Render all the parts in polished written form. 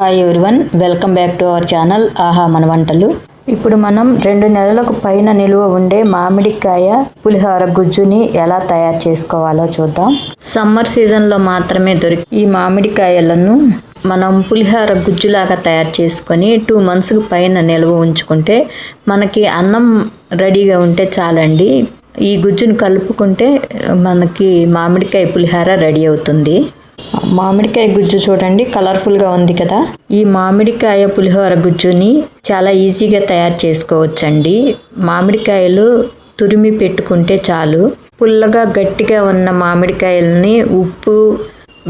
Hi everyone, welcome back to our channel ఆహా మన వంటలు. ఇప్పుడు మనం 2 నెలలకు పైన నిల్వ ఉండే మామిడికాయ పులిహోర గుజ్జుని ఎలా తయారు చేసుకోవాలో చూద్దాం. సమ్మర్ సీజన్లో మాత్రమే దొరికి ఈ మామిడికాయలను మనం పులిహోర గుజ్జులాగా తయారు చేసుకొని 2 మంత్స్కి పైన నిల్వ ఉంచుకుంటే మనకి అన్నం రెడీగా ఉంటే చాలండి. ఈ గుజ్జును కలుపుకుంటే మనకి మామిడికాయ పులిహోర రెడీ అవుతుంది. మామిడికాయ గుజ్జు చూడండి, కలర్ఫుల్గా ఉంది కదా. ఈ మామిడికాయ పులిహోర గుజ్జుని చాలా ఈజీగా తయారు చేసుకోవచ్చండి. మామిడికాయలు తురిమి పెట్టుకుంటే చాలు. పుల్లగా గట్టిగా ఉన్న మామిడికాయలని ఉప్పు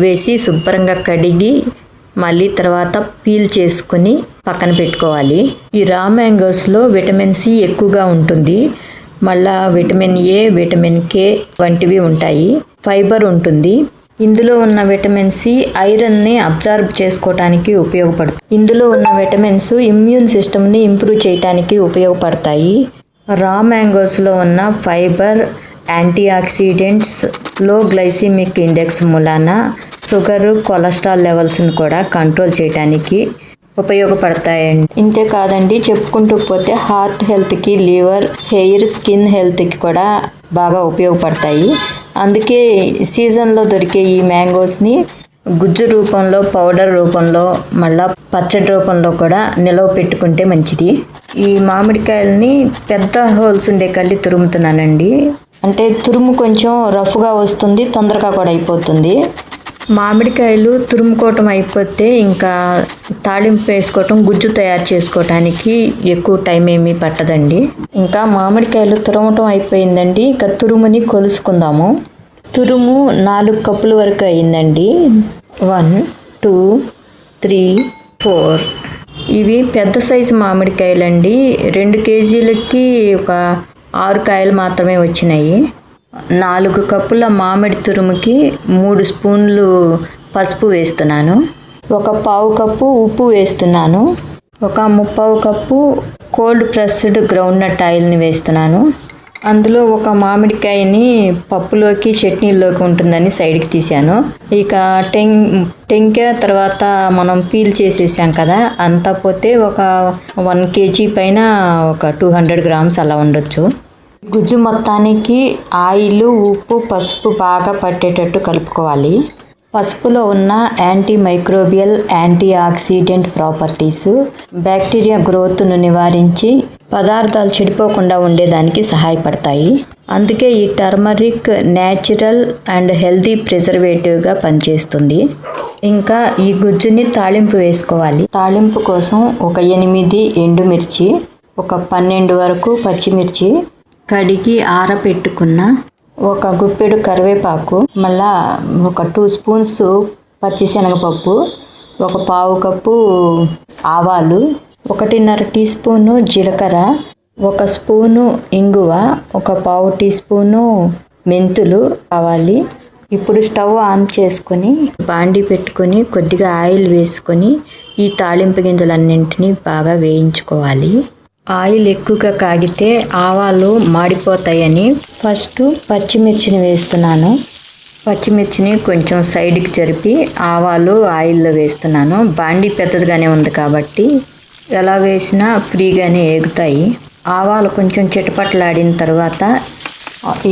వేసి శుభ్రంగా కడిగి మళ్ళీ తర్వాత పీల్ చేసుకుని పక్కన పెట్టుకోవాలి. ఈ రా మ్యాంగోస్లో విటమిన్ సి ఎక్కువగా ఉంటుంది. మళ్ళా విటమిన్ ఏ, విటమిన్ కే వంటివి ఉంటాయి. ఫైబర్ ఉంటుంది. ఇందులో ఉన్న విటమిన్ సి ఐరన్ని అబ్జార్బ్ చేసుకోవటానికి ఉపయోగపడుతుంది. ఇందులో ఉన్న విటమిన్స్ ఇమ్యూన్ సిస్టమ్ని ఇంప్రూవ్ చేయడానికి ఉపయోగపడతాయి. రా మ్యాంగోస్లో ఉన్న fibre, antioxidants, low glycaemic index మూలాన షుగర్, కొలెస్ట్రాల్ లెవెల్స్ని కూడా కంట్రోల్ చేయడానికి ఉపయోగపడతాయండి. ఇంతే కాదండి, చెప్పుకుంటూ పోతే హార్ట్ హెల్త్కి, లివర్, హెయిర్, స్కిన్ హెల్త్కి కూడా బాగా ఉపయోగపడతాయి. అందుకే సీజన్లో దొరికే ఈ మ్యాంగోస్ని గుజ్జు రూపంలో, పౌడర్ రూపంలో, మళ్ళా పచ్చడి రూపంలో కూడా నిలవ పెట్టుకుంటే మంచిది. ఈ మామిడికాయలని పెద్ద హోల్స్ ఉండే కళ్ళి తురుముతున్నానండి. అంటే తురుము కొంచెం రఫ్గా వస్తుంది, తొందరగా కూడా అయిపోతుంది. మామిడికాయలు తురుముకోవటం అయిపోతే ఇంకా తాళింపు వేసుకోవటం, గుజ్జు తయారు చేసుకోవటానికి ఎక్కువ టైం ఏమీ పట్టదండి. ఇంకా మామిడికాయలు తురమటం అయిపోయిందండి. ఇంకా తురుముని కొలుసుకుందాము. తురుము 4 కప్పుల వరకు అయిందండి. 1, 2, 3, 4. ఇవి పెద్ద సైజు మామిడికాయలండి. 2 కేజీలకి ఒక 6 కాయలు మాత్రమే వచ్చినాయి. 4 కప్పుల మామిడి తురుముకి 3 స్పూన్లు పసుపు వేస్తున్నాను. 1/4 కప్పు ఉప్పు వేస్తున్నాను. 1/3 కప్పు కోల్డ్ ప్రెస్డ్ గ్రౌండ్నట్ ఆయిల్ని వేస్తున్నాను. అందులో ఒక మామిడికాయని పప్పులోకి, చట్నీలోకి ఉంటుందని సైడ్కి తీసాను. ఇక టెంకాయ తర్వాత మనం పీల్ చేసేసాం కదా, అంతా పోతే ఒక 1 కేజీ పైన ఒక 200 గ్రామ్స్ అలా ఉండొచ్చు. గుజ్జు మొత్తానికి ఆయిల్, ఉప్పు, పసుపు బాగా పట్టేటట్టు కలుపుకోవాలి. పసుపులో ఉన్న antimicrobial, antioxidant properties bacteria గ్రోత్ను నివారించి పదార్థాలు చెడిపోకుండా ఉండేదానికి సహాయపడతాయి. అందుకే ఈ టర్మరిక్ న్యాచురల్ అండ్ హెల్తీ ప్రిజర్వేటివ్గా పనిచేస్తుంది. ఇంకా ఈ గుజ్జుని తాళింపు వేసుకోవాలి. తాళింపు కోసం ఒక 8 ఎండుమిర్చి, ఒక 12 వరకు పచ్చిమిర్చి, కడిగి ఆరబెట్టుకున్న ఒక గుప్పెడు కరివేపాకు, మళ్ళా ఒక 2 స్పూన్స్ పచ్చిశనగపప్పు, 1/4 కప్పు ఆవాలు, 1.5 టీ స్పూను జీలకర్ర, 1 స్పూను ఇంగువ, 1/4 టీ స్పూను మెంతులు కావాలి. ఇప్పుడు స్టవ్ ఆన్ చేసుకొని బాండీ పెట్టుకొని కొద్దిగా ఆయిల్ వేసుకొని ఈ తాళింపు గింజలన్నింటినీ బాగా వేయించుకోవాలి. ఆయిల్ ఎక్కువగా కాగితే ఆవాలు మాడిపోతాయని ఫస్ట్ పచ్చిమిర్చిని వేస్తున్నాను. పచ్చిమిర్చిని కొంచెం సైడ్కి జరిపి ఆవాలు ఆయిల్లో వేస్తున్నాను. బాండీ పెద్దదిగానే ఉంది కాబట్టి ఎలా వేసినా ఫ్రీగానే ఏగుతాయి. ఆవాలు కొంచెం చిటపటలాడిన తర్వాత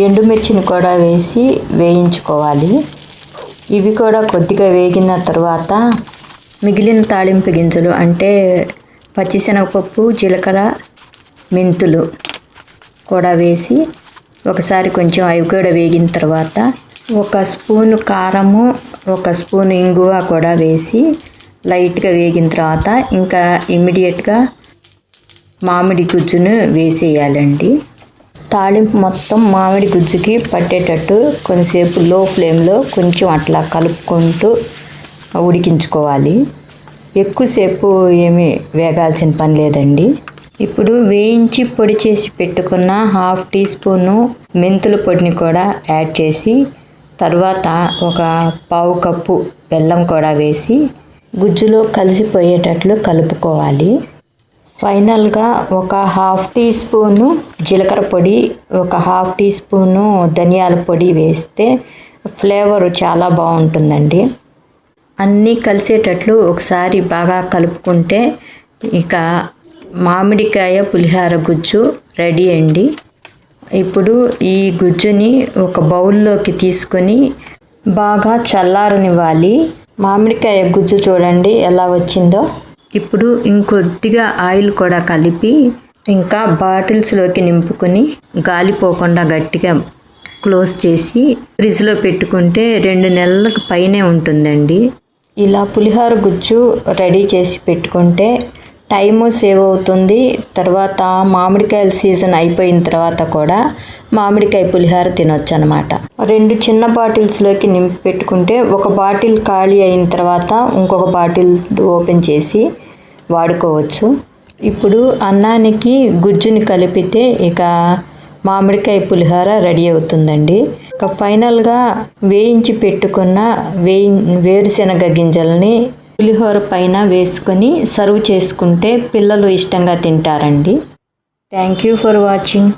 ఎండుమిర్చిని కూడా వేసి వేయించుకోవాలి. ఇవి కూడా కొద్దిగా వేగిన తర్వాత మిగిలిన తాళింపు గింజలు అంటే పచ్చిశనగపప్పు, జీలకర్ర, మెంతులు కూడా వేసి ఒకసారి కొంచెం అవి కూడా వేగిన తర్వాత 1 స్పూను కారము, 1 స్పూను ఇంగువ కూడా వేసి లైట్గా వేగిన తర్వాత ఇంకా ఇమ్మీడియట్గా మామిడి గుజ్జును వేసేయాలండి. తాళింపు మొత్తం మామిడి గుజ్జుకి పట్టేటట్టు కొంచెంసేపు లో ఫ్లేమ్లో కొంచెం అట్లా కలుపుకుంటూ ఉడికించుకోవాలి. ఎక్కువసేపు ఏమీ వేగాల్సిన పని లేదండి. ఇప్పుడు వేయించి పొడి చేసి పెట్టుకున్న 1/2 టీ స్పూను మెంతుల పొడిని కూడా యాడ్ చేసి తర్వాత 1/4 కప్పు బెల్లం కూడా వేసి గుజ్జులో కలిసిపోయేటట్లు కలుపుకోవాలి. ఫైనల్గా 1/2 టీ స్పూను జీలకర్ర పొడి, 1/2 టీ స్పూను ధనియాల పొడి వేస్తే ఫ్లేవర్ చాలా బాగుంటుందండి. అన్నీ కలిసేటట్లు ఒకసారి బాగా కలుపుకుంటే ఇక మామిడికాయ పులిహోర గుజ్జు రెడీ అండి. ఇప్పుడు ఈ గుజ్జుని ఒక బౌల్లోకి తీసుకొని బాగా చల్లారనివ్వాలి. మామిడికాయ గుజ్జు చూడండి ఎలా వచ్చిందో. ఇప్పుడు ఇంకొద్దిగా ఆయిల్ కూడా కలిపి ఇంకా బాటిల్స్లోకి నింపుకొని గాలిపోకుండా గట్టిగా క్లోజ్ చేసి ఫ్రిడ్జ్లో పెట్టుకుంటే 2 నెలలకు పైనే ఉంటుందండి. ఇలా పులిహోర గుజ్జు రెడీ చేసి పెట్టుకుంటే టైము సేవ్ అవుతుంది. తర్వాత మామిడికాయల సీజన్ అయిపోయిన తర్వాత కూడా మామిడికాయ పులిహోర తినొచ్చు అనమాట. 2 చిన్న బాటిల్స్లోకి నింపి పెట్టుకుంటే ఒక బాటిల్ ఖాళీ అయిన తర్వాత ఇంకొక బాటిల్ ఓపెన్ చేసి వాడుకోవచ్చు. ఇప్పుడు అన్నానికి గుజ్జుని కలిపితే ఇక మామిడికాయ పులిహోర రెడీ అవుతుందండి. ఇక ఫైనల్గా వేయించి పెట్టుకున్న వేరుశెనగ గింజల్ని పులిహోర పైన వేసుకొని సర్వ్ చేసుకుంటే పిల్లలు ఇష్టంగా తింటారండి. Thank you for watching.